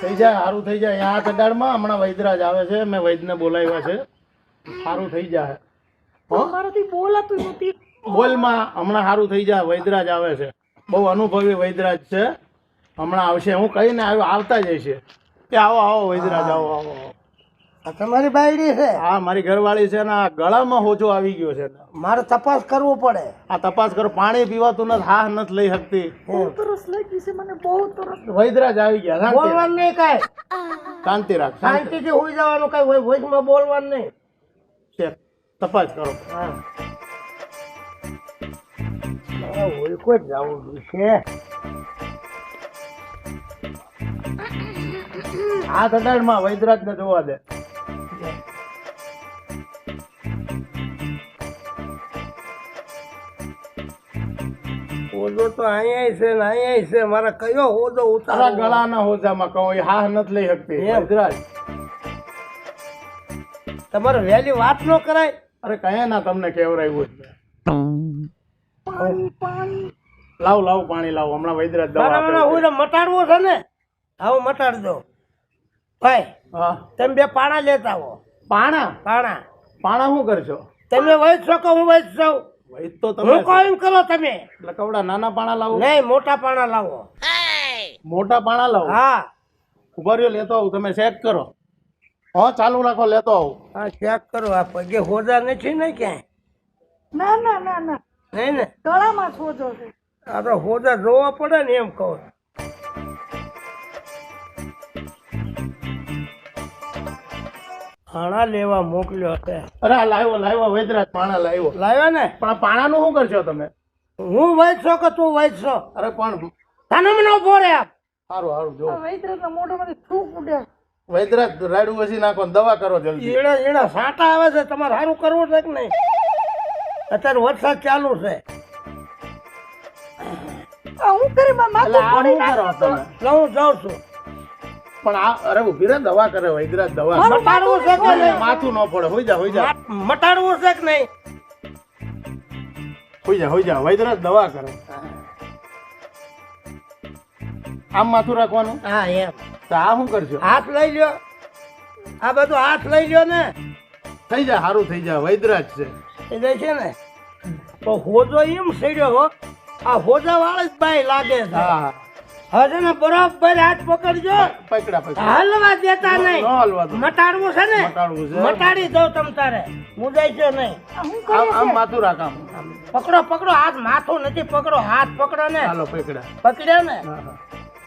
થઈ જાય સારું થઈ જાય અહીંયા તગાડમાં હમણાં વૈદરાજ આવે છે મેં વૈદને બોલાવ્યા છે સારું થઈ જાય મારાથી બોલાતું નથી. બોલમાં હમણાં સારું થઈ જાય વૈદરાજ આવે છે બહુ અનુભવી વૈદરાજ છે હમણાં આવશે હું કહીને આવ્યો આવતા જ હશે કે આવો આવો વૈદરાજ આવો આવો આ તમારી બાયડી છે? હા મારી ઘરવાળી છે ને આ ગળામાં હોજો આવી ગયો છે મારે તપાસ કરવો પડે. આ તપાસ કરો પાણી પીવાતું નથી હા નથી લઈ શકતી બહુ તરસ લાગી છે મને, બહુ તરસ. વૈદરાજ આવી ગયા શાંતિ રાખ. બોલવાનું નહીં કાંઈ, શાંતિ રાખ શાંતિ શાંતિથી હોઈ જવાનું, કઈ વોઇસમાં બોલવાનું નહીં. છે તપાસ કરો કોઈ જવું છે. આ તગાડમાં વૈદરાજ ને જોવા દે હોદો તો અહીંયા છે ને અહીંયા છે. મારે કયો હોદો તારા ઉતારો? ગળાના હોજામાં કહું એ હા નથી લઈ શકતી એમ. વૈદરાજ તમારે વહેલી વાત ન કરાય? અરે કયા ના તમને કેવરાયું છે પાણી પાણી. લાવ લાવ પાણી લાવ હમણાં વૈદરાજ દવા મારા આપે મને છે. હું મટાડવો છે ને, આવો મટાડ દો. ભાઈ હા તમે બે પાણા લેતા આવો. પાણા પાણા પાણા શું કરશો તમે વૈદશો કે હું વૈદશો? વૈદ તો તમે હું કહું એમ કરો તમે. એટલે કવડા નાના પાણા લાવો નહીં, મોટા પાણા લાવો. મોટા પાણા લાવો હા ઉભા રહ્યો લેતો આવું તમે ચેક કરો હા ચાલુ રાખો લેતો આવું હા ચેક કરો. આ પગે હોદા નથી ને ક્યાંય? ના ના ના ના, નહીં ને? ગળામાં સોજો છે. આ તો હોદા જોવા પડે ને એમ કહું. પાણા લેવા મોકલ્યો છે. અરે આ લાવ્યો લાવ્યો વૈદરાજ પાણા લાવ્યો લાવ્યા ને? પણ આ પાણાનું શું કરશો તમે હું વૈદશો કે તું વૈદશો? અરે પણ તને મને ઉભો રે આપ. સારું સારું જો આ વૈદ્યના મોઢામાંથી થૂક ઉડે. વૈદરાજ રાડું વસી નાખો ને દવા કરો જલ્દી ઈડા ઈડા સાટા આવે છે. તમારે સારું કરવું છે કે નહીં? અત્યારે વરસાદ ચાલુ છે. આ હું કરી માથું એટલે આ ફોડી શું કરો નાખ્યું. તમે હું જાઉં છું. પણ આ અરે ઉભી રે દવા કરે વૈદરાજ દવા મારું મટાડવું છે કે નહીં? માથું ન પડે હોઈ જા હોઈ જા મટાડવું છે કે નહીં? હોઈ જા વૈદરાજ દવા કરે આમ માથું રાખવાનું હા એમ. તો આ શું કરશો હાથ લઈ લ્યો. આ બધું હાથ લઈ લ્યો ને. થઈ જાય સારું થઈ જાય વૈદરાજ છે એ જાય છે ને તો હોજો એમ સડ્યો હો. આ હોજા વાળી જ બાઈ લાગે છે. હા હવે છે ને બરોબર હાથ પકડજો. પકડા પકડા હલવા દેતા નહીં. ન હલવા દો. મટાડવું છે ને? મટાડવું છે. મટાડી દઉં તમ તારે. મુજાય છે નહીં. આ હું કરે આમ આમ છે? માથું રાખ આમ પકડો પકડો હાથ. માથું નથી પકડો, હાથ પકડો ને. ચાલો પકડા પકડ્યો ને? હા, હા.